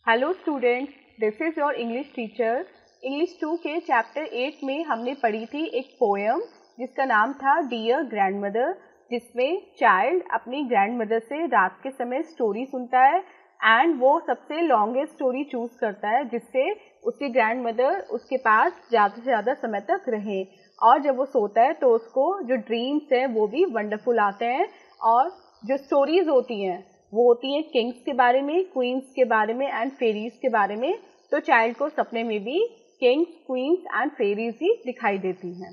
Hello students, this is your English teacher. English 2 के chapter 8 में हमने पढ़ी थी एक पोएम जिसका नाम था डियर ग्रैंडमदर, जिसमें चाइल्ड अपनी ग्रैंडमदर से रात के समय स्टोरी सुनता है एंड वो सबसे लॉन्गेस्ट स्टोरी चूज़ करता है जिससे उसकी ग्रैंडमदर उसके पास ज़्यादा से ज़्यादा समय तक रहे। और जब वो सोता है तो उसको जो ड्रीम्स हैं वो भी वंडरफुल आते हैं। और जो स्टोरीज़ होती हैं वो होती हैं किंग्स के बारे में, क्वींस के बारे में एंड फेरीज के बारे में। तो चाइल्ड को सपने में भी किंग्स, क्वींस एंड फेरीज ही दिखाई देती हैं।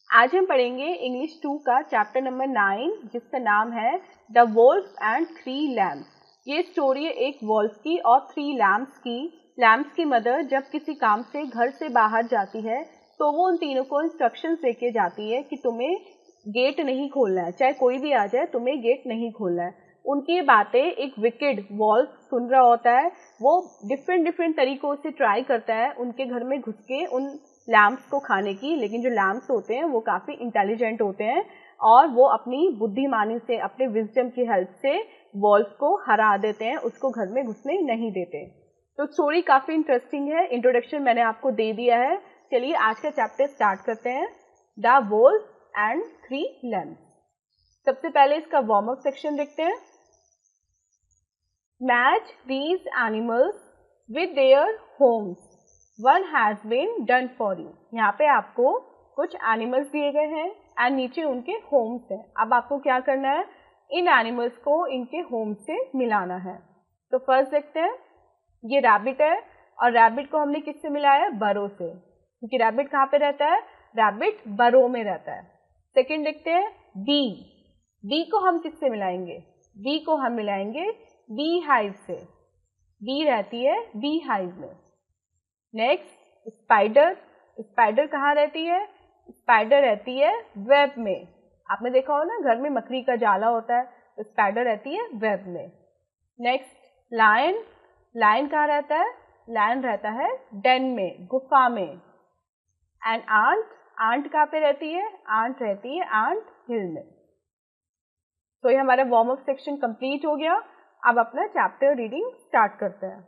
आज हम पढ़ेंगे इंग्लिश 2 का चैप्टर नंबर 9 जिसका नाम है द वोल्फ एंड 3 लैम्प्स। ये स्टोरी है एक वॉल्फ की और 3 लैम्प्स की। लैम्प्स की मदर जब किसी काम से घर से बाहर जाती है तो वो उन तीनों को इंस्ट्रक्शंस देके जाती है कि तुम्हें गेट नहीं खोलना है, चाहे कोई भी आ जाए तुम्हें गेट नहीं खोलना है। उनकी ये बातें एक विकेड वॉल्फ सुन रहा होता है। वो डिफरेंट तरीकों से ट्राई करता है उनके घर में घुस के उन लैम्प्स को खाने की, लेकिन जो लैम्प्स होते हैं वो काफ़ी इंटेलिजेंट होते हैं और वो अपनी बुद्धिमानी से, अपने विजडम की हेल्प से वॉल्फ को हरा देते हैं, उसको घर में घुसने नहीं देते। तो स्टोरी काफ़ी इंटरेस्टिंग है। इंट्रोडक्शन मैंने आपको दे दिया है। चलिए आज का चैप्टर स्टार्ट करते हैं, द वोल्फ एंड 3 लैम्प्स। सबसे पहले इसका वार्म अप सेक्शन देखते हैं। Match these animals with their homes. One has been done for you. यहाँ पे आपको कुछ एनिमल्स दिए गए हैं एंड नीचे उनके होम्स हैं। अब आपको क्या करना है, इन एनिमल्स को इनके होम से मिलाना है। तो फर्स्ट देखते हैं, ये रैबिट है और रैबिट को हमने किससे मिलाया है, बरो से, क्योंकि रैबिट कहाँ पे रहता है, रैबिट बरो में रहता है। सेकेंड देखते हैं बी। बी को हम किससे मिलाएंगे, बी को हम मिलाएंगे बी हाइव से। बी रहती है बी हाइव में। Next spider. स्पाइडर कहाँ रहती है, स्पाइडर रहती है वेब में। आपने देखा हो ना, घर में मकड़ी का जाला होता है, तो स्पाइडर रहती है वेब में। Next lion. लायन कहाँ रहता है, लायन रहता है डेन में, गुफा में। And aunt. आंट कहाँ पे रहती है, आंट रहती है आंट हिल में। तो ये हमारा वार्म अप सेक्शन कंप्लीट हो गया। अब अपना चैप्टर रीडिंग स्टार्ट करते हैं।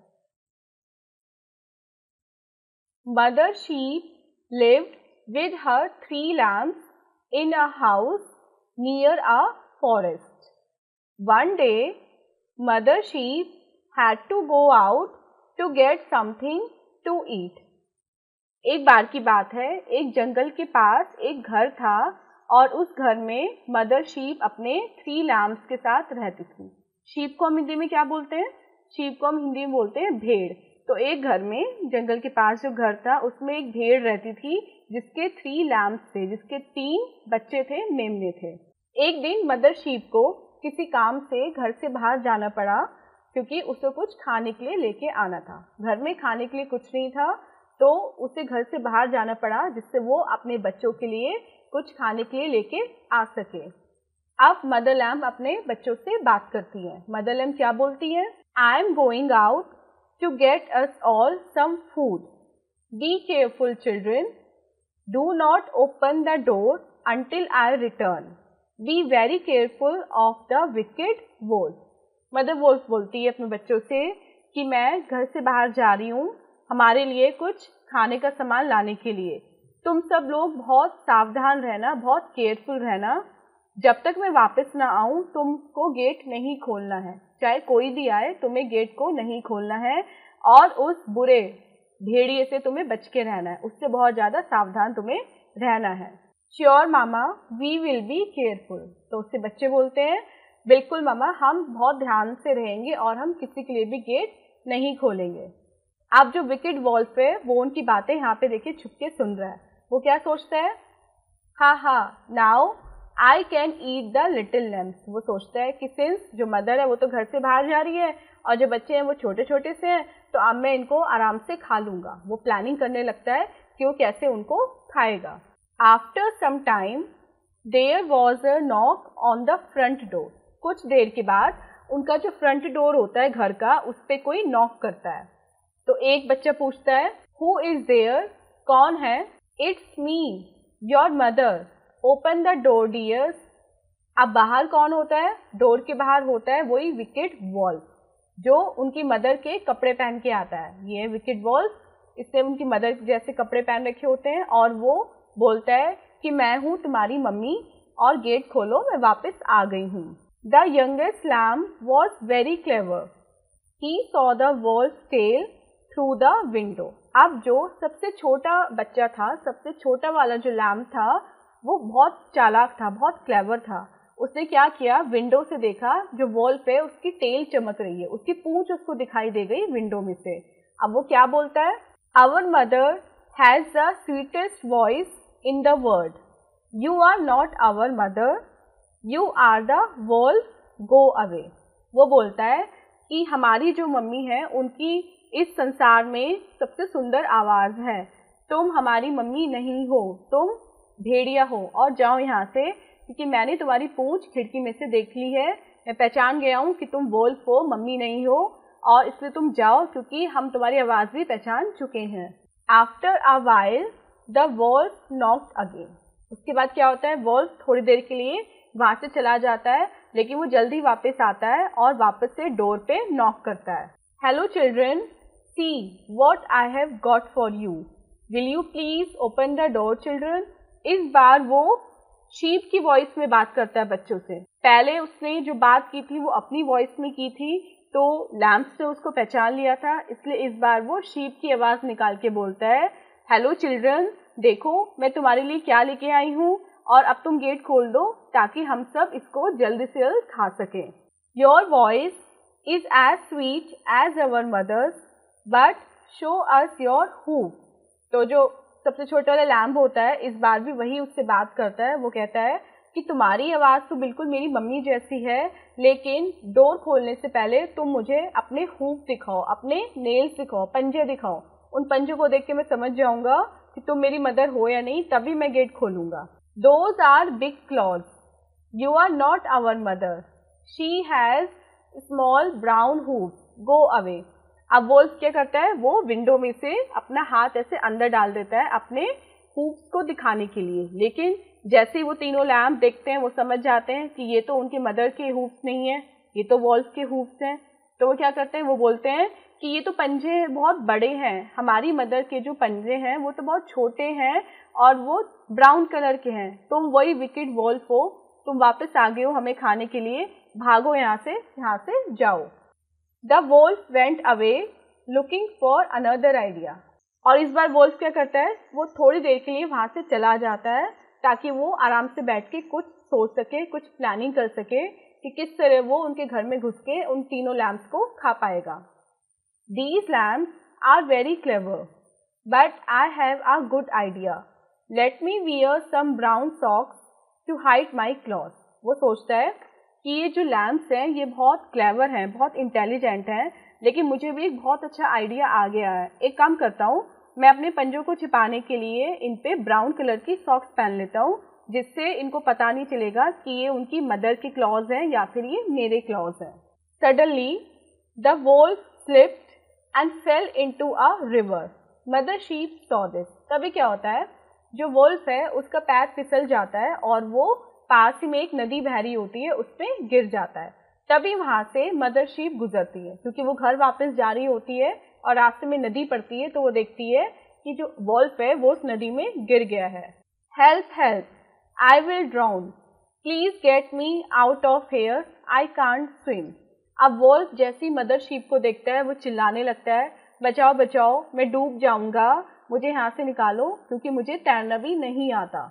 Mother sheep lived with her 3 lambs in a house near a forest. One day mother sheep had to go out to get something to eat. एक बार की बात है, एक जंगल के पास एक घर था और उस घर में मदर शीप अपने 3 लैम्प्स के साथ रहती थी। शीप को हम हिंदी में क्या बोलते हैं, शीप को हम हिंदी में बोलते हैं भेड़। तो एक घर में, जंगल के पास जो घर था उसमें एक भेड़ रहती थी जिसके 3 लैम्प्स थे, जिसके 3 बच्चे थे, मेमने थे। एक दिन मदर शीप को किसी काम से घर से बाहर जाना पड़ा क्योंकि उसे कुछ खाने के लिए लेके आना था। घर में खाने के लिए कुछ नहीं था तो उसे घर से बाहर जाना पड़ा जिससे वो अपने बच्चों के लिए कुछ खाने के लिए लेके आ सके। अब मदर लैम्प अपने बच्चों से बात करती है। मदर लैम्प क्या बोलती है, I am going out to get us all some food. Be careful children, do not open the door until I return. Be very careful of the wicked wolf. Mother wolf बोलती है अपने बच्चों से कि मैं घर से बाहर जा रही हूँ हमारे लिए कुछ खाने का सामान लाने के लिए। तुम सब लोग बहुत सावधान रहना, बहुत केयरफुल रहना। जब तक मैं वापस ना आऊं तुमको गेट नहीं खोलना है, चाहे कोई भी आए तुम्हें गेट को नहीं खोलना है और उस बुरे भेड़िए से तुम्हें बच के रहना है, उससे बहुत ज़्यादा सावधान तुम्हें रहना है। Sure mama, we will be careful. तो उससे बच्चे बोलते हैं बिल्कुल मामा, हम बहुत ध्यान से रहेंगे और हम किसी के लिए भी गेट नहीं खोलेंगे। अब जो विकेड वॉल्फ है वो उनकी बातें यहाँ पे देखिए छुप के सुन रहा है। वो क्या सोचता है, हा now I can eat the little lamps. वो सोचता है कि सिंस जो मदर है वो तो घर से बाहर जा रही है और जो बच्चे हैं वो छोटे छोटे से हैं तो अब मैं इनको आराम से खा लूँगा। वो प्लानिंग करने लगता है कि वो कैसे उनको खाएगा। After some time there was a knock on the front door. कुछ देर के बाद उनका जो फ्रंट डोर होता है घर का, उस पर कोई नॉक करता है। तो एक बच्चा पूछता है, हु इज देयर, कौन है। It's me your mother, open the door dears. अब बाहर कौन होता है, डोर के बाहर होता है वही विकेड वॉल्फ। जो उनकी मदर के कपड़े पहन के आता है। ये विकेड वॉल्फ, इसने उनकी मदर जैसे कपड़े पहन रखे होते हैं और वो बोलता है कि मैं हूँ तुम्हारी मम्मी और गेट खोलो, मैं वापस आ गई हूँ। The youngest lamb was very clever, he saw the wolf tail through the window. अब जो सबसे छोटा बच्चा था, सबसे छोटा वाला जो लैम्ब था, वो बहुत चालाक था, बहुत क्लेवर था। उसने क्या किया, विंडो से देखा जो वॉल्फ है उसकी टेल चमक रही है, उसकी पूंछ उसको दिखाई दे गई विंडो में से। अब वो क्या बोलता है, our mother has the sweetest voice in the world, you are not our mother, you are the wolf, go away. वो बोलता है कि हमारी जो मम्मी है उनकी इस संसार में सबसे सुंदर आवाज है, तुम हमारी मम्मी नहीं हो, तुम भेड़िया हो और जाओ यहाँ से, क्योंकि मैंने तुम्हारी पूंछ खिड़की में से देख ली है, मैं पहचान गया हूँ कि तुम वॉल्फ हो, मम्मी नहीं हो, और इसलिए तुम जाओ क्योंकि हम तुम्हारी आवाज भी पहचान चुके हैं। After a while the wolf knocked again. उसके बाद क्या होता है, वॉल्फ थोड़ी देर के लिए वहां से चला जाता है, लेकिन वो जल्दी वापस आता है और वापस से डोर पे नॉक करता है। Hello children, see what I have got for you, will you please open the door children. इस बार वो शीप की वॉइस में बात करता है बच्चों से। पहले उसने जो बात की थी वो अपनी वॉइस में की थी, तो लैम्प्स ने उसको पहचान लिया था, इसलिए इस बार वो शीप की आवाज निकाल के बोलता है, हेलो चिल्ड्रन, देखो मैं तुम्हारे लिए क्या लेके आई हूँ और अब तुम गेट खोल दो ताकि हम सब इसको जल्दी से जल्द खा सकें। Your voice is as sweet as our mother's, but show us your hoof. तो जो सबसे छोटा वाला लैम्ब होता है, इस बार भी वही उससे बात करता है। वो कहता है कि तुम्हारी आवाज़ तो बिल्कुल मेरी मम्मी जैसी है, लेकिन डोर खोलने से पहले तुम मुझे अपने हूफ दिखाओ, अपने नेल्स दिखाओ, पंजे दिखाओ। उन पंजों को देख के मैं समझ जाऊंगा कि तुम मेरी मदर हो या नहीं, तभी मैं गेट खोलूंगा। Those are big claws, you are not our mother, she has small brown hoof, go away. अब वोल्फ क्या करता है, वो विंडो में से अपना हाथ ऐसे अंदर डाल देता है अपने हूफ्स को दिखाने के लिए, लेकिन जैसे ही वो तीनों लैम्प देखते हैं वो समझ जाते हैं कि ये तो उनके मदर के हूफ्स नहीं है, ये तो वोल्फ के हूफ्स हैं। तो वो क्या करते हैं, वो बोलते हैं कि ये तो पंजे बहुत बड़े हैं, हमारी मदर के जो पंजे हैं वो तो बहुत छोटे हैं और वो ब्राउन कलर के हैं। तुम वही विकेड वोल्फ हो, तुम वापस आ गए हो हमें खाने के लिए, भागो यहाँ से जाओ। The Wolff went away looking for another idea. और इस बार वोल्फ क्या करता है, वो थोड़ी देर के लिए वहां से चला जाता है ताकि वो आराम से बैठ के कुछ सोच सके, कुछ प्लानिंग कर सके कि किस तरह वो उनके घर में घुस के उन तीनों लैम्प्स को खा पाएगा। These lambs are very clever, but I have a good idea, let me wear some brown socks to hide my cloth. वो सोचता है कि ये जो लैम्प्स हैं ये बहुत क्लेवर हैं, बहुत इंटेलिजेंट हैं, लेकिन मुझे भी एक बहुत अच्छा आइडिया आ गया है। एक काम करता हूँ, मैं अपने पंजों को छिपाने के लिए इन पे ब्राउन कलर की सॉक्स पहन लेता हूँ, जिससे इनको पता नहीं चलेगा कि ये उनकी मदर के क्लॉज हैं या फिर ये मेरे क्लॉज हैं। Suddenly the Wolff slipped and fell into a river, mother sheep saw this. तभी क्या होता है, जो वोल्फ है उसका पैर फिसल जाता है और वो पास ही में एक नदी बह रही होती है, उस पर गिर जाता है। तभी वहां से मदर शीप गुजरती है, क्योंकि वो घर वापस जा रही होती है और रास्ते में नदी पड़ती है, तो वो देखती है कि जो वोल्फ है वो उस नदी में गिर गया है। Help help, I will drown, please get me out of here, I can't swim. अब वोल्फ जैसी मदर शीप को देखता है वो चिल्लाने लगता है, बचाओ बचाओ, मैं डूब जाऊंगा, मुझे यहाँ से निकालो क्योंकि मुझे तैरना भी नहीं आता।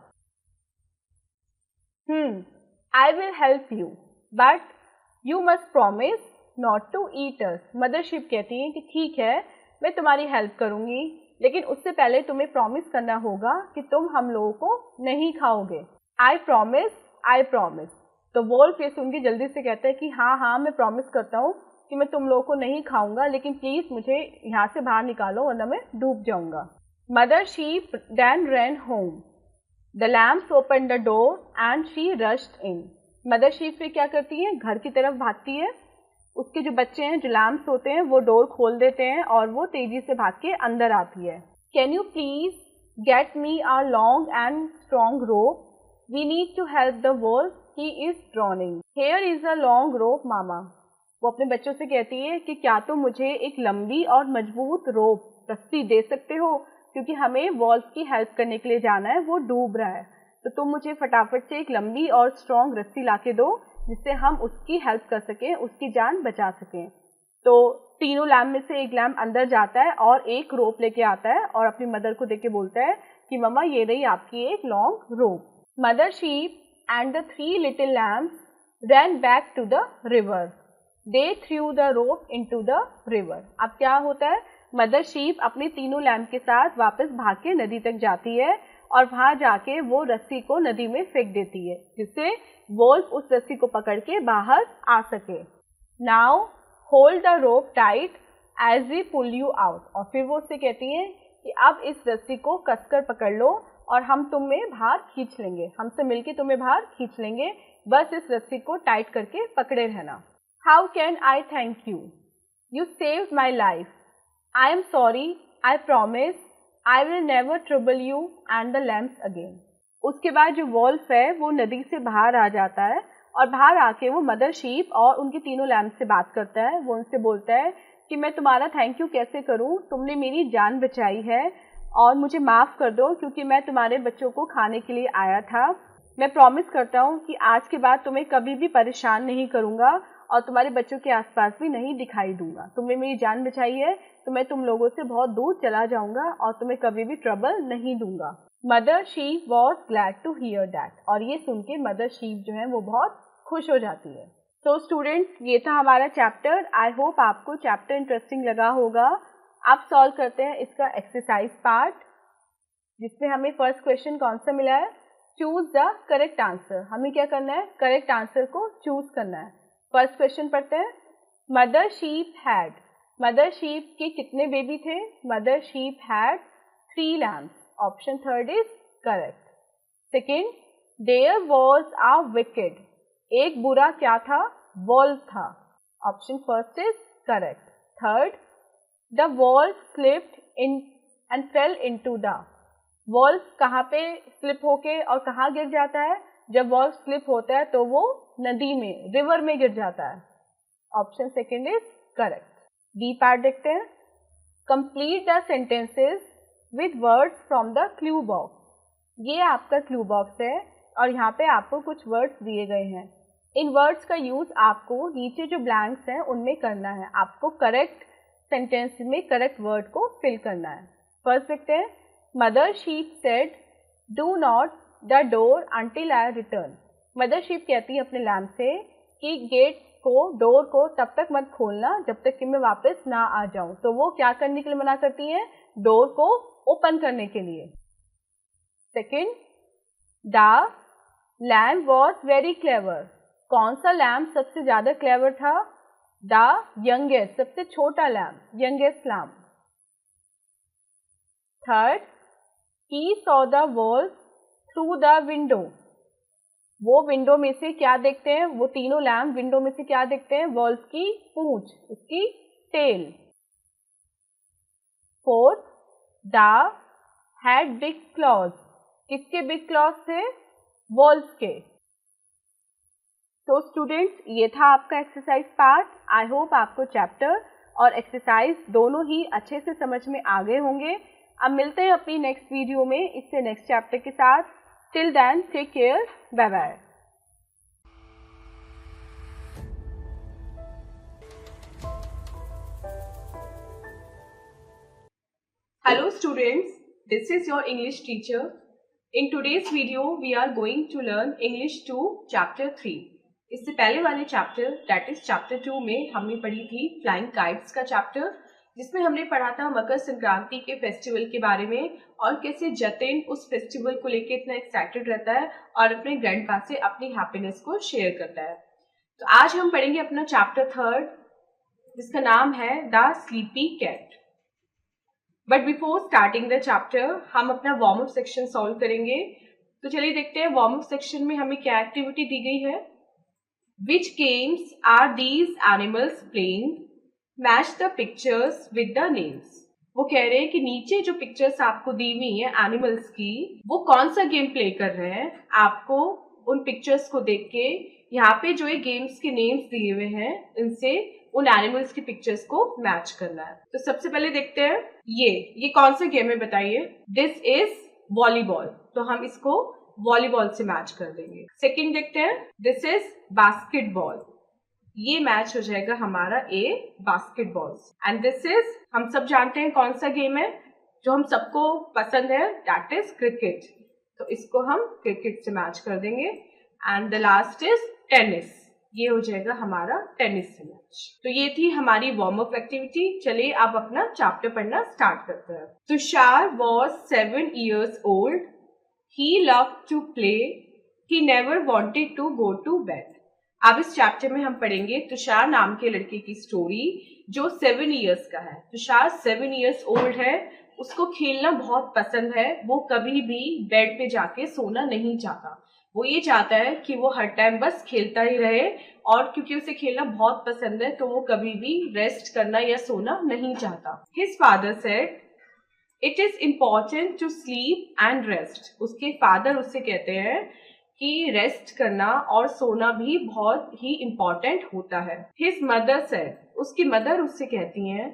I will help you, but you must promise not to eat us. Mothership कहती है कि ठीक है, मैं तुम्हारी हेल्प करूंगी, लेकिन उससे पहले तुम्हें प्रॉमिस करना होगा कि तुम हम लोगों को नहीं खाओगे। I promise. तो वोल्फ ये सुन के जल्दी से कहता है कि हाँ मैं प्रॉमिस करता हूँ कि मैं तुम लोगों को नहीं खाऊंगा, लेकिन प्लीज मुझे यहाँ से बाहर निकालो वरना मैं डूब जाऊंगा। Mother sheep then ran home. The lambs opened the door and she rushed in. Mother sheep फिर क्या करती है, घर की तरफ भागती है। उसके जो बच्चे हैं, जो लैम्प्स होते हैं, वो डोर खोल देते हैं और वो तेजी से भाग के अंदर आती है। Can you please get me a long and strong rope? We need to help the wolf. He is drowning. Here is a long rope, Mama. वो अपने बच्चों से कहती है कि क्या तुम मुझे एक लंबी और मजबूत रोप रस्सी दे सकते हो, क्योंकि हमें वॉल्फ की हेल्प करने के लिए जाना है, वो डूब रहा है, तो तुम मुझे फटाफट से एक लंबी और स्ट्रॉन्ग रस्सी ला के दो जिससे हम उसकी हेल्प कर सकें, उसकी जान बचा सकें। तो तीनों लैम्प में से एक लैम्प अंदर जाता है और एक रोप लेके आता है और अपनी मदर को देके बोलता है कि मम्मा ये रही आपकी एक long rope. Mother sheep and the 3 little lambs ran back to the river. They threw the rope into the river. अब क्या होता है, मदर शीप अपने तीनों लैम्प के साथ वापस भाग के नदी तक जाती है और वहां जाके वो रस्सी को नदी में फेंक देती है जिससे वोल्फ उस रस्सी को पकड़ के बाहर आ सके। Now hold the rope tight as we pull you out. और फिर वो उससे कहती है कि अब इस रस्सी को कसकर पकड़ लो और हम तुम्हें बाहर खींच लेंगे, हमसे मिलके तुम्हें बाहर खींच लेंगे, बस इस रस्सी को टाइट करके पकड़े रहना। How can I thank you? You saved my life. I am sorry, I promise I will never trouble you and the lamps again. उसके बाद जो वॉल्फ है वो नदी से बाहर आ जाता है और बाहर आके वो मदर शीप और उनके तीनों लैम्प से बात करता है। वो उनसे बोलता है कि मैं तुम्हारा थैंक यू कैसे करूं, तुमने मेरी जान बचाई है और मुझे माफ़ कर दो क्योंकि मैं तुम्हारे बच्चों को खाने के लिए आया था। मैं प्रॉमिस करता हूं कि आज के बाद तुम्हें कभी भी परेशान नहीं करूंगा और तुम्हारे बच्चों के आसपास भी नहीं दिखाई दूंगा। तुमने मेरी जान बचाई है तो मैं तुम लोगों से बहुत दूर चला जाऊंगा और तुम्हें कभी भी ट्रबल नहीं दूंगा। Mother sheep was glad to hear that. और ये सुन के मदर शीप जो है वो बहुत खुश हो जाती है। तो स्टूडेंट्स, ये था हमारा चैप्टर। आई होप आपको चैप्टर इंटरेस्टिंग लगा होगा। आप सॉल्व करते हैं इसका एक्सरसाइज पार्ट, जिसमें हमें फर्स्ट क्वेश्चन कौन सा मिला है, चूज द करेक्ट आंसर। हमें क्या करना है, करेक्ट आंसर को चूज करना है। फर्स्ट क्वेश्चन पढ़ते हैं। Mother sheep had, mother sheep के कितने बेबी थे? Mother sheep had 3 lambs. Option third is correct. Second, there was a wicked, एक बुरा क्या था, वॉल्फ था। Option first is correct. Third, the wolf slipped in and fell into the, wolf कहाँ पे स्लिप होके और कहाँ गिर जाता है? जब वॉल्फ स्लिप होता है तो वो नदी में, रिवर में गिर जाता है। Option second is correct. B part देखते हैं। Complete the sentences with words from the clue box. ये आपका क्लू बॉक्स है और यहाँ पे आपको कुछ वर्ड्स दिए गए हैं। इन वर्ड्स का यूज आपको नीचे जो ब्लैंक्स हैं उनमें करना है। आपको करेक्ट सेंटेंस में करेक्ट वर्ड को फिल करना है। फर्स्ट देखते हैं। Mother sheep said do not the door until I return. Mother sheep कहती है अपने लैम्प से कि गेट को, डोर को तब तक मत खोलना जब तक कि मैं वापस ना आ जाऊं। तो वो क्या करने के लिए मना करती है? डोर को ओपन करने के लिए। Second, the lamp was very clever. कौन सा लैम्प सबसे ज्यादा क्लेवर था? द यंगेस्ट, सबसे छोटा lamb, youngest lamb. Third, he saw the wolf through the window. वो विंडो में से क्या देखते हैं? वो तीनों लैम्प विंडो में से क्या देखते हैं? वॉल्फ की पूंछ, उसकी tail. Fourth, the had big claws. किसके बिग क्लॉज थे? वॉल्फ के। तो स्टूडेंट्स, ये था आपका एक्सरसाइज पार्ट। आई होप आपको चैप्टर और एक्सरसाइज दोनों ही अच्छे से समझ में आ गए होंगे। अब मिलते हैं अपनी नेक्स्ट वीडियो में इससे नेक्स्ट चैप्टर के साथ। Till then, take care, bye bye. Hello students, this is your English teacher. In today's video, we are going to learn English 2 Chapter 3. इससे पहले वाले चैप्टर दैट इज चैप्टर 2 में हमने पढ़ी थी फ्लाइंग काइट्स का चैप्टर, जिसमें हमने पढ़ा था मकर संक्रांति के फेस्टिवल के बारे में और कैसे जतिन उस फेस्टिवल को लेके इतना एक्साइटेड रहता है और अपने ग्रैंडपा से अपनी हैप्पीनेस को शेयर करता है। तो आज हम पढ़ेंगे अपना चैप्टर 3 जिसका नाम है the sleepy cat. But before starting the chapter हम अपना वार्म अप सेक्शन सॉल्व करेंगे। तो चलिए देखते हैं वार्म अप सेक्शन में हमें क्या एक्टिविटी दी गई है। Which games are these animals playing? Match the pictures with the names. वो कह रहे हैं कि नीचे जो पिक्चर्स आपको दी हुई है एनिमल्स की, वो कौन सा गेम प्ले कर रहे हैं। आपको उन पिक्चर्स को देख के यहाँ पे जो ये गेम्स के नेम्स दिए हुए हैं इनसे उन एनिमल्स की पिक्चर्स को मैच करना है। तो सबसे पहले देखते हैं ये कौन सा गेम है बताइए। दिस इज वॉलीबॉल, तो हम इसको वॉलीबॉल से मैच कर देंगे। सेकंड देखते हैं, दिस इज बास्केटबॉल, ये मैच हो जाएगा हमारा ए बास्केटबॉल। एंड दिस इज, हम सब जानते हैं कौन सा गेम है जो हम सबको पसंद है, दैट इज क्रिकेट, तो इसको हम क्रिकेट से मैच कर देंगे। And the last is tennis, ये हो जाएगा हमारा टेनिस से मैच। तो ये थी हमारी वार्म अप एक्टिविटी। चलिए आप अपना चैप्टर पढ़ना स्टार्ट करते हैं। Tushar was 7 years old. He loved to play. He never wanted to go to bed. अब इस चैप्टर में हम पढ़ेंगे तुषार नाम के लड़के की स्टोरी जो 7 years का है। तुषार 7 years old है, उसको खेलना बहुत पसंद है, वो कभी भी बेड पे जाके सोना नहीं चाहता। वो ये चाहता है कि वो हर टाइम बस खेलता ही रहे, और क्योंकि उसे खेलना बहुत पसंद है तो वो कभी भी रेस्ट करना या सोना नहीं चाहता। His father said, "It is important to sleep and rest." उसके फादर उससे कहते हैं कि रेस्ट करना और सोना भी बहुत ही इम्पोर्टेंट होता है। His mother said, उसकी मदर उससे कहती हैं,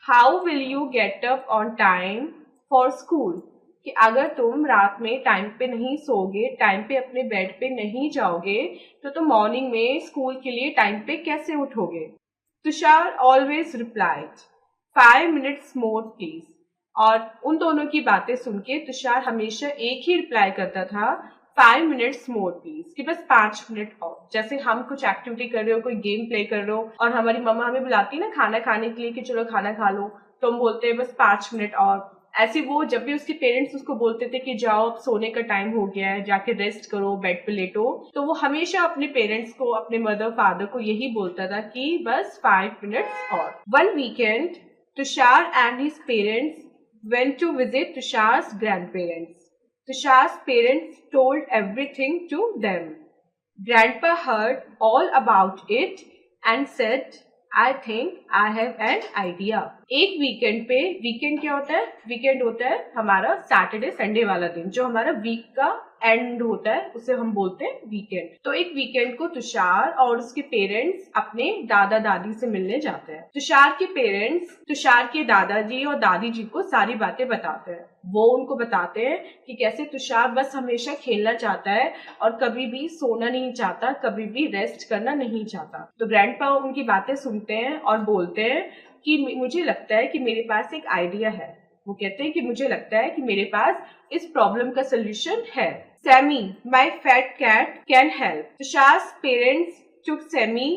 "How will you get up on time for school?" कि अगर तुम रात में टाइम पे नहीं सोओगे, टाइम पे अपने बेड पे नहीं जाओगे, तो तुम मॉर्निंग में स्कूल के लिए टाइम पे कैसे उठोगे। Tushar always replied, 5 minutes more please। और उन दोनों की बातें सुन के तुषार हमेशा एक ही रिप्लाई करता था, 5 minutes more please, कि बस 5 मिनट और। जैसे हम कुछ एक्टिविटी कर रहे हो, कोई गेम प्ले कर रहे हो और हमारी मम्मा हमें बुलाती है ना खाना खाने के लिए कि चलो खाना खा लो, तो हम बोलते हैं बस 5 मिनट और। ऐसे वो जब भी उसके पेरेंट्स उसको बोलते थे कि जाओ अब सोने का टाइम हो गया है, जाके रेस्ट करो, बेड पे लेटो, तो वो हमेशा अपने पेरेंट्स को, अपने मदर फादर को यही बोलता था कि बस 5 मिनट्स और। One weekend Tushar and his parents went to visit Tushar's grandparents. Tushar's parents told everything to them. Grandpa heard all about it and said, "I think I have an idea." एक weekend पे, weekend क्या होता है? Weekend होता है हमारा Saturday Sunday वाला दिन, जो हमारा वीक का एंड होता है, उसे हम बोलते हैं वीकेंड। तो एक वीकेंड को तुषार और उसके पेरेंट्स अपने दादा दादी से मिलने जाते हैं। तुषार के पेरेंट्स तुषार के दादाजी और दादी जी को सारी बातें बताते हैं। वो उनको बताते हैं कि कैसे तुषार बस हमेशा खेलना चाहता है और कभी भी सोना नहीं चाहता, कभी भी रेस्ट करना नहीं चाहता। तो ग्रैंडपा उनकी बातें सुनते हैं और बोलते हैं कि मुझे लगता है कि मेरे पास एक आइडिया है। वो कहते हैं कि मुझे लगता है कि मेरे पास इस प्रॉब्लम का सोल्यूशन है। Sammy, my fat cat can help. Tushar's parents took Sammy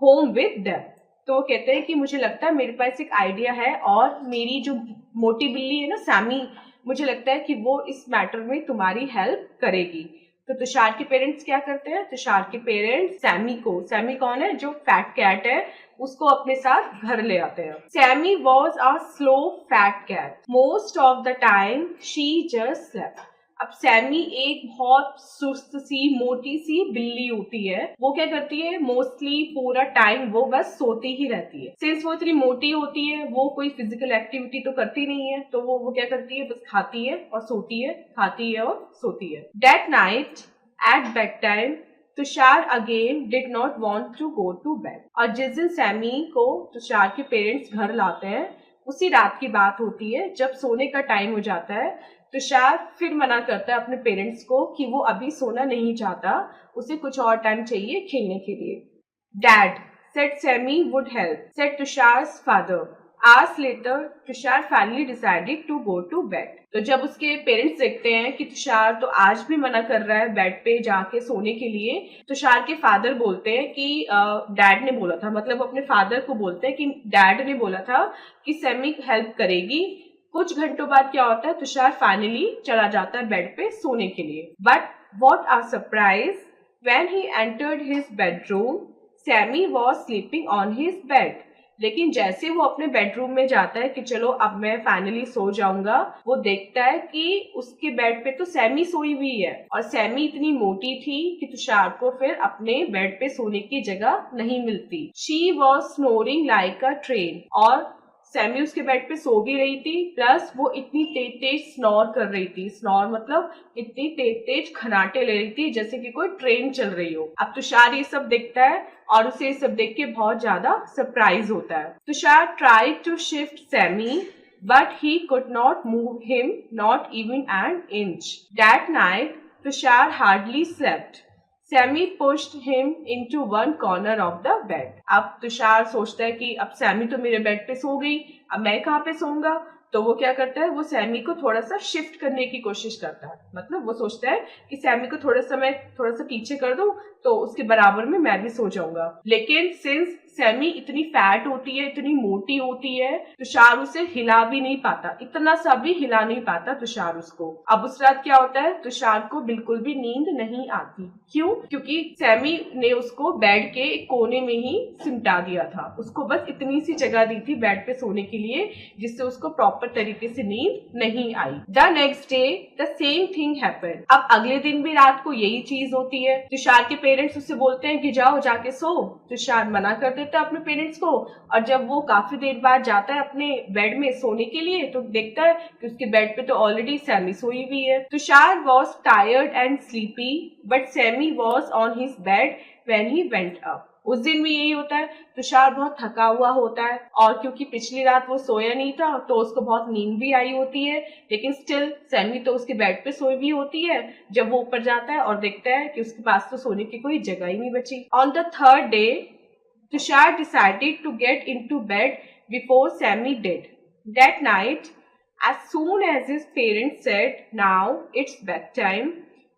home with them. तो वो कहते हैं कि मुझे लगता है मेरे पास एक आइडिया है और मेरी जो मोटी बिल्ली है ना सैमी, मुझे लगता है कि वो इस मैटर में तुम्हारी हेल्प करेगी। तो तुषार के पेरेंट्स क्या करते हैं? तुषार के पेरेंट्स सैमी कौन है? जो फैट कैट है, उसको अपने साथ घर ले आते हैं। Sammy was a slow fat cat, most of the time she just slept. अब सैमी एक बहुत सुस्त सी मोटी सी बिल्ली होती है। वो क्या करती है? मोस्टली पूरा टाइम वो बस सोती ही रहती है। सिंस वो इतनी मोटी होती है, वो कोई फिजिकल एक्टिविटी तो करती नहीं है, तो वो क्या करती है? बस खाती है और सोती है, खाती है और सोती है। That night at bed time Tushar again did not want to go to bed. और जिस दिन सैमी को तुषार के पेरेंट्स घर लाते हैं, उसी रात की बात होती है जब सोने का टाइम हो जाता है। तुषार फिर मना करता है अपने पेरेंट्स को कि वो अभी सोना नहीं चाहता, उसे कुछ और टाइम चाहिए खेलने के लिए। Dad said Sammy would help, said Tushar's father. Hours later, Tushar finally decided to go to bed. तो जब उसके पेरेंट्स देखते हैं कि तुषार तो आज भी मना कर रहा है बेड पे जाके सोने के लिए, तुषार के फादर बोलते हैं कि डैड ने बोला था, मतलब अपने फादर को बोलते हैं कि डैड ने बोला था कि सैमी हेल्प करेगी। कुछ घंटों बाद क्या होता है? तुषार फाइनली चला जाता है बेड पे सोने के लिए। But what a surprise, when he entered his bedroom Sammy was sleeping on his bed. लेकिन जैसे वो अपने बेडरूम में जाता है कि चलो अब मैं फाइनली सो जाऊंगा, वो देखता है कि उसके बेड पे तो सैमी सोई हुई है, और सैमी इतनी मोटी थी कि तुषार को फिर अपने बेड पे सोने की जगह नहीं मिलती। She was snoring like a train, और सैमी उसके बेड पे सो भी रही थी, प्लस वो इतनी तेज तेज स्नोर कर रही थी। स्नोर मतलब इतनी तेज तेज खनाटे ले रही थी जैसे कि कोई ट्रेन चल रही हो। अब तुषार ये सब देखता है और उसे ये सब देख के बहुत ज्यादा सरप्राइज होता है। Tushar tried to shift Sammy but he could not move him, not even an inch. That night, Tushar hardly slept. Sammy pushed him into one corner of the bed. अब तुषार सोचता है कि अब सैमी तो मेरे बेड पे सो गई, अब मैं कहाँ पे सोऊंगा। तो वो क्या करता है, वो सैमी को थोड़ा सा शिफ्ट करने की कोशिश करता है। मतलब वो सोचता है कि सैमी को थोड़ा सा पीछे कर दूं तो उसके बराबर में मैं भी सो जाऊंगा। लेकिन सिंस सैमी इतनी फैट होती है, इतनी मोटी होती है, तुषार उसे हिला भी नहीं पाता, इतना सा भी हिला नहीं पाता तुषार उसको। अब उस रात क्या होता है, तुषार को बिल्कुल भी नींद नहीं आती। क्यों? क्योंकि सैमी ने उसको बेड के एक कोने में ही सिमटा दिया था। उसको बस इतनी सी जगह दी थी बेड पे सोने के लिए जिससे उसको प्रॉपर तरीके से नींद नहीं आई। The next day the same thing happened. अब अगले दिन भी रात को यही चीज होती है। तुषार के पेरेंट्स उससे बोलते हैं कि जाओ जाके सो। तुषार मना कर देता है अपने पेरेंट्स को, और जब वो काफी देर बाद जाता है अपने बेड में सोने के लिए तो देखता है कि उसके बेड पे तो ऑलरेडी सैमी सोई हुई है। Tushar was tired and sleepy but Sammy was on his bed when he went up. उस दिन भी यही होता है, तुषार बहुत थका हुआ होता है और क्योंकि पिछली रात वो सोया नहीं था तो उसको बहुत नींद भी आई होती है, लेकिन स्टिल सैमी तो उसके बेड पे सोई भी होती है। जब वो ऊपर जाता है और देखता है कि उसके पास तो सोने की कोई जगह ही नहीं बची। On the third day Tushar decided to get into bed before Sammy did. That night, as soon as his parents said, "Now it's bedtime,"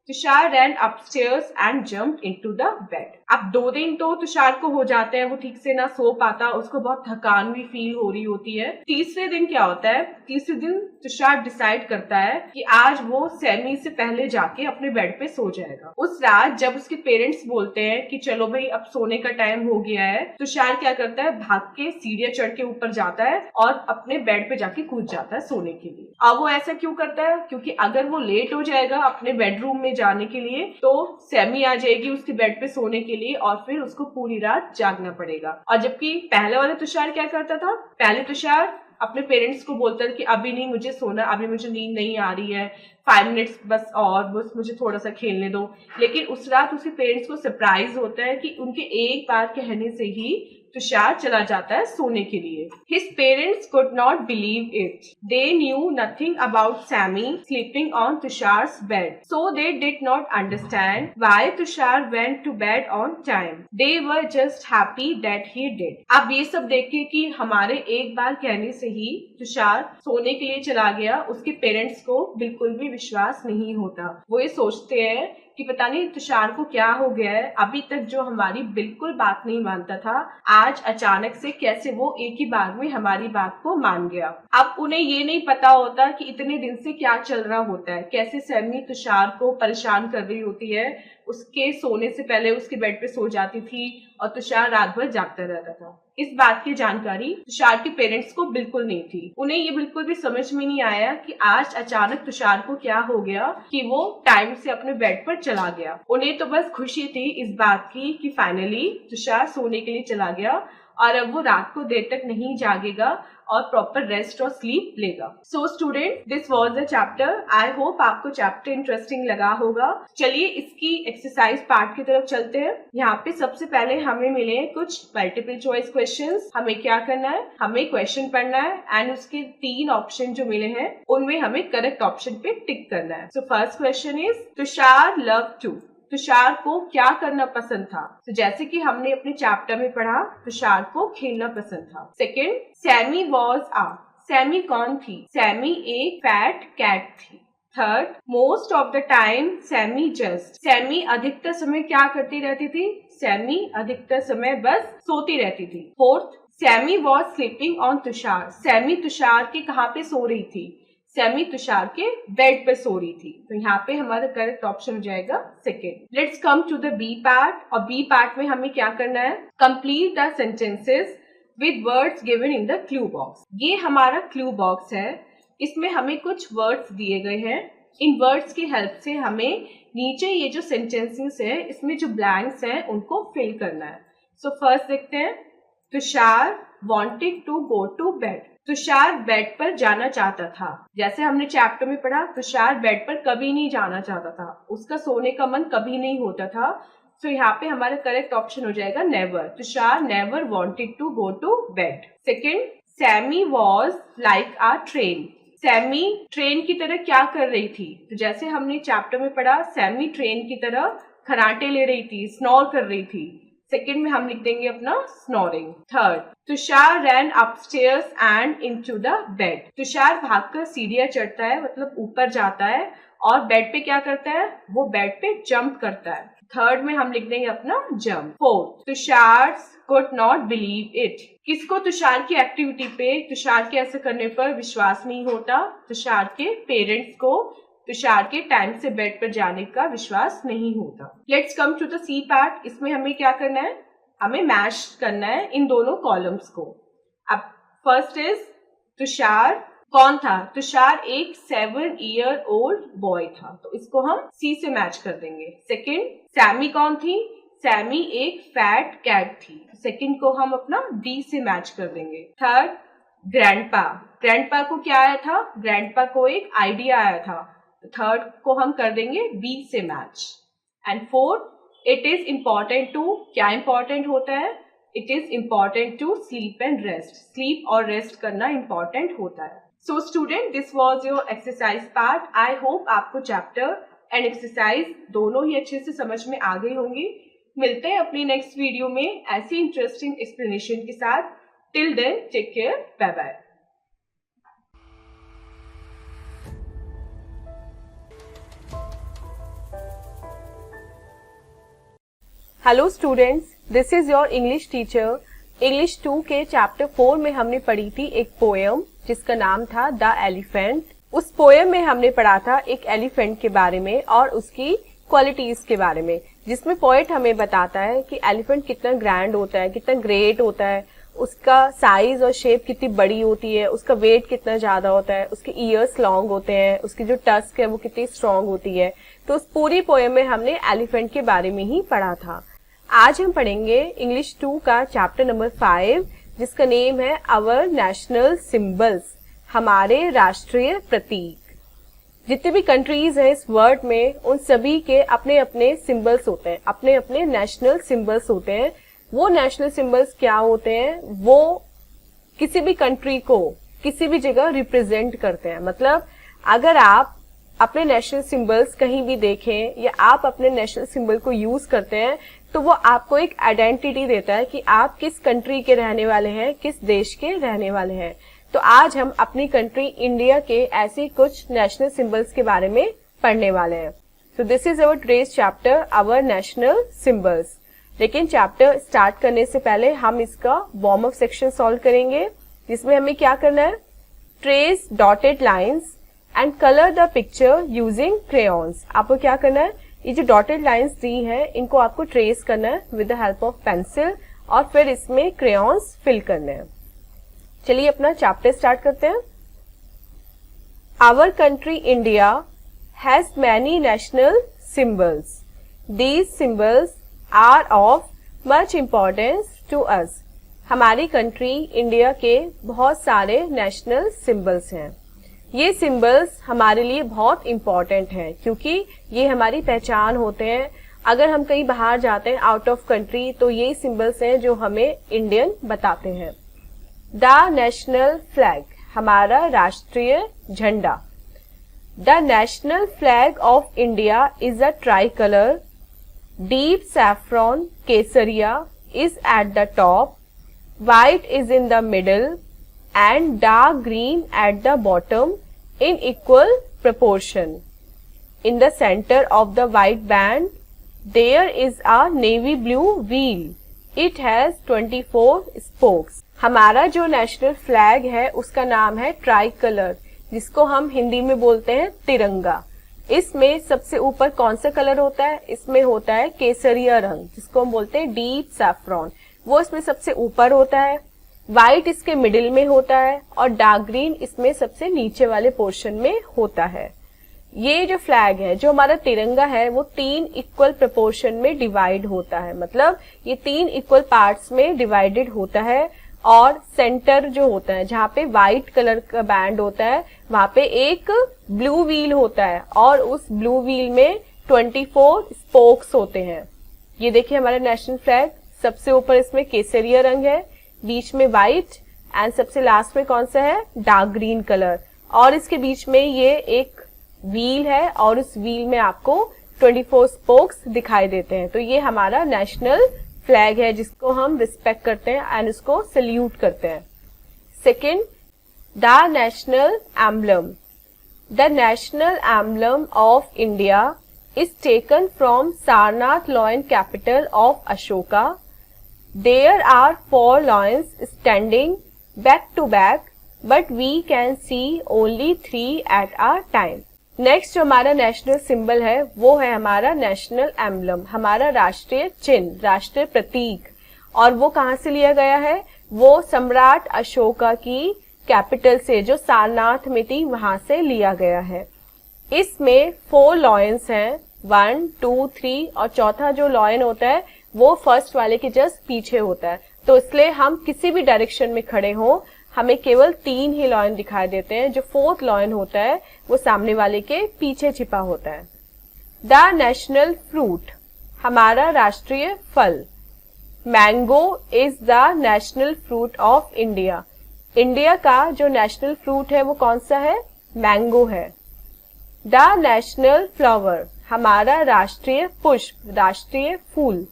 Tushar ran upstairs and jumped into the bed. अब 2 दिन तो तुषार को हो जाते हैं, वो ठीक से ना सो पाता, उसको बहुत थकान भी फील हो रही होती है। तीसरे दिन क्या होता है, तीसरे दिन तुषार डिसाइड करता है कि आज वो सैमी से पहले जाके अपने बेड पे सो जाएगा। उस रात जब उसके पेरेंट्स बोलते हैं कि चलो भाई अब सोने का टाइम हो गया है, तुषार क्या करता है, भाग के सीढ़ियां चढ़ के ऊपर जाता है और अपने बेड पे जाके कूद जाता है सोने के लिए। अब वो ऐसा क्यों करता है, क्योंकि अगर वो लेट हो जाएगा अपने बेडरूम में जाने के लिए तो सैमी आ जाएगी उसके बेड पे सोने के लिए और फिर उसको पूरी रात जागना पड़ेगा। और जबकि पहले वाला तुषार क्या करता था, पहले तुषार अपने पेरेंट्स को बोलता है कि अभी नहीं मुझे सोना, अभी मुझे नींद नहीं आ रही है, 5 मिनट्स बस मुझे थोड़ा सा खेलने दो। लेकिन उस रात उसके पेरेंट्स को सरप्राइज होता है कि उनके एक बार कहने से ही तुषार चला जाता है सोने के लिए। His parents could not believe it. They knew nothing about Sammy sleeping on Tushar's bed, so they did not understand why Tushar went to bed on time. They were just happy that he did. अब ये सब देख के कि हमारे एक बार कहने से ही तुषार सोने के लिए चला गया, उसके पेरेंट्स को बिल्कुल भी विश्वास नहीं होता। वो ये सोचते हैं कि पता नहीं तुषार को क्या हो गया है, अभी तक जो हमारी बिल्कुल बात नहीं मानता था, आज अचानक से कैसे वो एक ही बार में हमारी बात को मान गया। अब उन्हें ये नहीं पता होता कि इतने दिन से क्या चल रहा होता है, कैसे सैमी तुषार को परेशान कर रही होती है, उसके सोने से पहले उसके बेड पे सो जाती थी और तुषार रात भर जागता रहता था। इस बात की जानकारी तुषार के पेरेंट्स को बिल्कुल नहीं थी। उन्हें ये बिल्कुल भी समझ में नहीं आया कि आज अचानक तुषार को क्या हो गया कि वो टाइम से अपने बेड पर चला गया। उन्हें तो बस खुशी थी इस बात की कि फाइनली तुषार सोने के लिए चला गया और अब वो रात को देर तक नहीं जागेगा और प्रॉपर रेस्ट और स्लीप लेगा। सो student, this was the chapter. I hope आपको चैप्टर इंटरेस्टिंग लगा होगा। चलिए इसकी एक्सरसाइज पार्ट की तरफ चलते हैं। यहाँ पे सबसे पहले हमें मिले कुछ मल्टीपल चॉइस क्वेश्चंस। हमें क्या करना है, हमें क्वेश्चन पढ़ना है एंड उसके 3 ऑप्शन जो मिले हैं उनमें हमें करेक्ट ऑप्शन पे टिक करना है। So first question is Tushar love to. Tushar को क्या करना पसंद था? तो जैसे कि हमने अपने चैप्टर में पढ़ा, तुषार को खेलना पसंद था। Second, Sammy was a. Sammy कौन थी? सैमी एक फैट कैट थी। Third, most of the time Sammy just. Sammy अधिकतर समय क्या करती रहती थी? सैमी अधिकतर समय बस सोती रहती थी। Fourth, Sammy was sleeping on Tushar. Sammy Tushar के कहाँ पे सो रही थी? सैमी तुषार के बेड पे सो रही थी। तो यहाँ पे हमारा करेक्ट ऑप्शन हो जाएगा second. Let's come to the B part. और बी पार्ट में हमें क्या करना है? Complete the sentences with words given in the clue box. ये हमारा क्लू बॉक्स है, इसमें हमें कुछ वर्ड्स दिए गए हैं। इन वर्ड्स की हेल्प से हमें नीचे ये जो सेंटेंसेस है इसमें जो ब्लैंक्स हैं उनको फिल करना है। सो फर्स्ट देखते हैं, Tushar wanted to go to bed। Tushar bed पर जाना चाहता था। जैसे हमने चैप्टर में पढ़ा, तुषार बेड पर कभी नहीं जाना चाहता था, उसका सोने का मन कभी नहीं होता था। तो यहाँ पे हमारा करेक्ट ऑप्शन हो जाएगा never. Tushar never wanted to go to bed. Second, Sammy was like a train. Sammy train की तरह क्या कर रही थी? तो जैसे हमने चैप्टर में पढ़ा, सैमी ट्रेन की तरह खराटे ले रही थी, स्नोर कर रही थी। सेकंड में हम लिख देंगे अपना snoring. Third, Tushar ran upstairs and into the bed. Tushar भागकर सीढ़ियां चढ़ता है, मतलब ऊपर जाता है, और बेड पे क्या करता है? वो बेड पे जंप करता है। थर्ड में हम लिख देंगे अपना jump. Fourth, Tushar could not believe it। किसको तुषार की एक्टिविटी पे, तुषार के ऐसे करने पर विश्वास नहीं होता? तुषार के पेरेंट्स को तुषार के टाइम से बेड पर जाने का विश्वास नहीं होता। Let's come to the C part. इसमें हमें क्या करना है? हमें मैच करना है इन दोनों कॉलम्स को। अब फर्स्ट इज तुषार कौन था? तुषार एक 7 ईयर ओल्ड बॉय था, तो इसको हम सी से मैच कर देंगे। सेकंड, सैमी कौन थी? सैमी एक फैट कैट थी, सेकंड को हम अपना डी से मैच कर देंगे। Third, grandpa. ग्रैंडपा को क्या आया था? ग्रैंडपा को एक आइडिया आया था, तो थर्ड को हम कर देंगे बी से match. And fourth, it is important to. क्या इंपॉर्टेंट होता है? It is important to sleep and rest. Sleep और रेस्ट करना इंपॉर्टेंट होता है। So student, this was your exercise part. I hope आपको चैप्टर एंड एक्सरसाइज दोनों ही अच्छे से समझ में आ गई होंगी। मिलते हैं अपनी नेक्स्ट वीडियो में ऐसी इंटरेस्टिंग एक्सप्लेनेशन के साथ। Till then, take care, bye bye. Hello students, this is your English teacher. English 2 के चैप्टर 4 में हमने पढ़ी थी एक पोएम जिसका नाम था द एलिफेंट। उस पोएम में हमने पढ़ा था एक एलिफेंट के बारे में और उसकी क्वालिटीज के बारे में, जिसमें पोएट हमें बताता है कि एलिफेंट कितना ग्रैंड होता है, कितना ग्रेट होता है, उसका साइज और शेप कितनी बड़ी होती है, उसका वेट कितना ज्यादा होता है, उसके ईयर्स लॉन्ग होते हैं, उसकी जो टस्क है वो कितनी स्ट्रांग होती है। तो उस पूरी पोएम में हमने एलिफेंट के बारे में ही पढ़ा था। आज हम पढ़ेंगे इंग्लिश 2 का चैप्टर नंबर 5, जिसका नेम है आवर नेशनल सिंबल्स, हमारे राष्ट्रीय प्रतीक। जितनी भी कंट्रीज हैं इस वर्ल्ड में, उन सभी के अपने अपने सिंबल्स होते हैं, अपने अपने नेशनल सिंबल्स होते हैं। वो नेशनल सिंबल्स क्या होते हैं? वो किसी भी कंट्री को किसी भी जगह रिप्रेजेंट करते हैं। मतलब अगर आप अपने नेशनल सिंबल्स कहीं भी देखें या आप अपने नेशनल सिंबल को यूज करते हैं, तो वो आपको एक आइडेंटिटी देता है कि आप किस कंट्री के रहने वाले हैं, किस देश के रहने वाले हैं। तो आज हम अपनी कंट्री इंडिया के ऐसे कुछ नेशनल सिंबल्स के बारे में पढ़ने वाले हैं। So this is our today's chapter, our national symbols. लेकिन चैप्टर स्टार्ट करने से पहले हम इसका वार्म अप सेक्शन सॉल्व करेंगे, जिसमें हमें क्या करना है? Trace dotted lines and colour the picture using crayons. आपको क्या करना है? ये जो डॉटेड लाइन्स दी हैं, इनको आपको ट्रेस करना है with the help of pencil और फिर इसमें क्रेयॉन्स फिल करने हैं। चलिए अपना चैप्टर स्टार्ट करते हैं। Our country India has many national symbols. These symbols are of much importance to us. हमारी कंट्री इंडिया के बहुत सारे नेशनल सिंबल्स हैं। ये सिंबल्स हमारे लिए बहुत इम्पोर्टेंट हैं क्योंकि ये हमारी पहचान होते हैं। अगर हम कहीं बाहर जाते हैं आउट ऑफ कंट्री, तो ये सिंबल्स हैं जो हमें इंडियन बताते हैं। द नेशनल फ्लैग, हमारा राष्ट्रीय झंडा। The national flag of India is a try colour. Deep saffron Kesariya is at the top, white is in the middle and dark green at the bottom in equal proportion. In the center of the white band, there is a navy blue wheel. It has 24 spokes. हमारा जो national flag है उसका नाम है try colour, जिसको हम हिंदी में बोलते हैं तिरंगा। इसमें सबसे ऊपर कौन सा कलर होता है? इसमें होता है केसरिया रंग, जिसको हम बोलते हैं डीप सैफ्रॉन। वो इसमें सबसे ऊपर होता है। व्हाइट इसके मिडिल में होता है और डार्क ग्रीन इसमें सबसे नीचे वाले पोर्शन में होता है। ये जो फ्लैग है, जो हमारा तिरंगा है, वो 3 इक्वल प्रोपोर्शन में डिवाइड होता है। मतलब ये 3 इक्वल पार्ट्स में डिवाइडेड होता है और सेंटर जो होता है जहाँ पे व्हाइट कलर का बैंड होता है वहां पे एक ब्लू व्हील होता है और उस ब्लू व्हील में 24 स्पोक्स होते हैं। ये देखिए हमारा नेशनल फ्लैग, सबसे ऊपर इसमें केसरिया रंग है, बीच में व्हाइट एंड सबसे लास्ट में कौन सा है, डार्क ग्रीन कलर, और इसके बीच में ये एक व्हील है और उस व्हील में आपको 24 स्पोक्स दिखाई देते हैं। तो ये हमारा नेशनल फ्लैग है जिसको हम रिस्पेक्ट करते हैं एंड उसको सल्यूट करते हैं। Second, the national emblem. The national emblem of India is taken from Sarnath lion capital of Ashoka. There are 4 lions standing back to back, but we can see only 3 at a time. Next जो हमारा national symbol है वो है हमारा national emblem, हमारा राष्ट्रीय चिन्ह, राष्ट्रीय प्रतीक। और वो कहाँ से लिया गया है, वो सम्राट अशोका की कैपिटल से जो सारनाथ में थी वहां से लिया गया है। इसमें 4 लॉयंस हैं, 1, 2, 3 और चौथा जो लॉयन होता है वो फर्स्ट वाले के जस्ट पीछे होता है। तो इसलिए हम किसी भी डायरेक्शन में खड़े हो हमें केवल 3 ही लॉयन दिखाई देते हैं। जो 4th लॉयन होता है वो सामने वाले के पीछे छिपा होता है। द नेशनल फ्रूट, हमारा राष्ट्रीय फल। Mango is the national fruit of India. India का जो नेशनल फ्रूट है वो कौन सा है, मैंगो है। द नेशनल फ्लावर, हमारा राष्ट्रीय पुष्प, राष्ट्रीय फूल।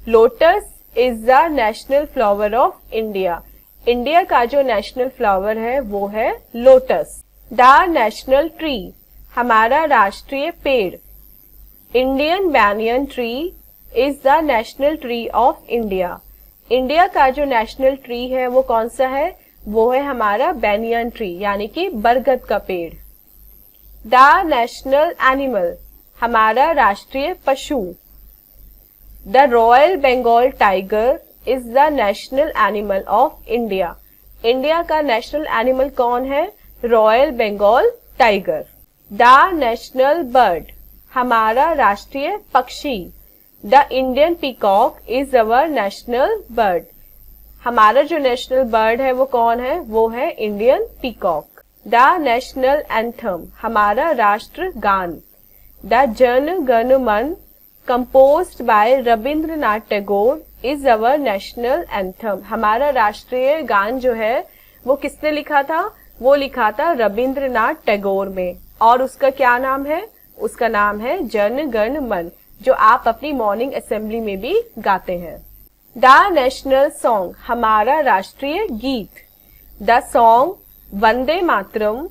Lotus is the national flower of India. India का जो नेशनल फ्लावर है वो है लोटस। द नेशनल ट्री, हमारा राष्ट्रीय पेड़। Indian banyan tree is the national tree of India. India का जो नेशनल ट्री है वो कौन सा है, वो है हमारा बैनियन ट्री यानी कि बरगद का पेड़। द नेशनल एनिमल, हमारा राष्ट्रीय पशु। The royal Bengal tiger is the national animal of India. India का नेशनल एनिमल कौन है, royal Bengal tiger. The national bird, हमारा राष्ट्रीय पक्षी। The Indian peacock is our national bird. हमारा जो नेशनल बर्ड है वो कौन है, वो है Indian peacock. The national anthem, हमारा राष्ट्र गान। द जन गण मन composed by Rabindranath Tagore is our national anthem. हमारा राष्ट्रीय गान जो है वो किसने लिखा था, वो लिखा था रविंद्रनाथ टैगोर में, और उसका क्या नाम है, उसका नाम है जन गण मन, जो आप अपनी मॉर्निंग असेंबली में भी गाते हैं। द नेशनल सॉन्ग, हमारा राष्ट्रीय गीत। The song Vande Mataram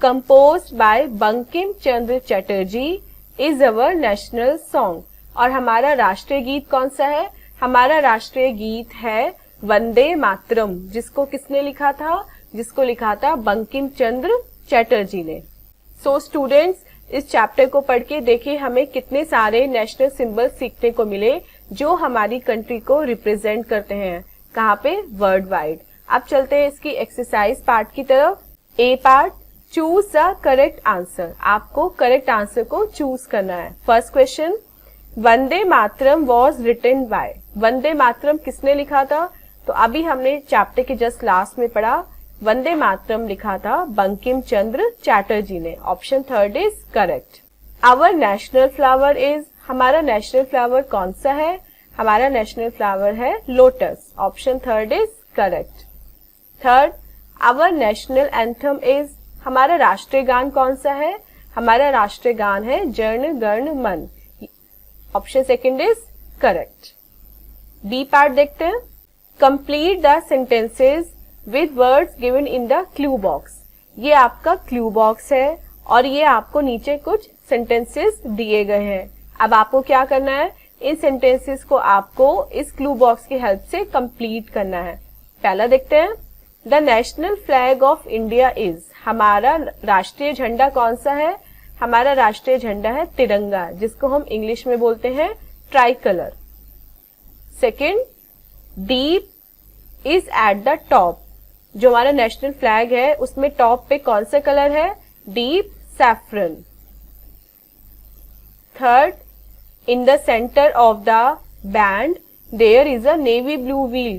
composed by Bankim Chandra Chatterjee is our national song. और हमारा राष्ट्रीय गीत कौन सा है, हमारा राष्ट्रीय गीत है वंदे मातरम, जिसको किसने लिखा था, जिसको लिखा था बंकिम चंद्र चटर्जी ने। सो स्टूडेंट्स, इस चैप्टर को पढ़ के देखिए हमें कितने सारे नेशनल सिंबल सीखने को मिले जो हमारी कंट्री को रिप्रेजेंट करते हैं, कहाँ पे, वर्ल्ड वाइड। अब चलते हैं इसकी एक्सरसाइज पार्ट की तरफ। A part, choose the correct answer. आपको करेक्ट आंसर को चूज करना है। First question, Vande Mataram was written by. Vande Mataram किसने लिखा था, तो अभी हमने चैप्टर के जस्ट लास्ट में पढ़ा, वंदे मातरम लिखा था बंकिम चंद्र चैटर्जी ने। Option 3 is correct. Our national flower is, हमारा नेशनल फ्लावर कौन सा है, हमारा नेशनल फ्लावर है lotus. Option 3 is correct. Third, our national anthem is, हमारा राष्ट्रीय गान कौन सा है, हमारा राष्ट्रीय गान है Jana Gana Mana. Option 2 is correct. B part देखते हैं। Complete the sentences with words given in the clue box. ये आपका क्लू बॉक्स है और ये आपको नीचे कुछ सेंटेंसेस दिए गए हैं। अब आपको क्या करना है, इन सेंटेंसेस को आपको इस क्लू बॉक्स की हेल्प से कंप्लीट करना है। पहला देखते हैं, the national flag of India is, हमारा राष्ट्रीय झंडा कौन सा है, हमारा राष्ट्रीय झंडा है तिरंगा, जिसको हम इंग्लिश में बोलते हैं try colour. Second, deep is at the top, जो हमारा नेशनल फ्लैग है उसमें टॉप पे कौन सा कलर है, deep saffron. Third, in the centre of the band there is a navy blue wheel,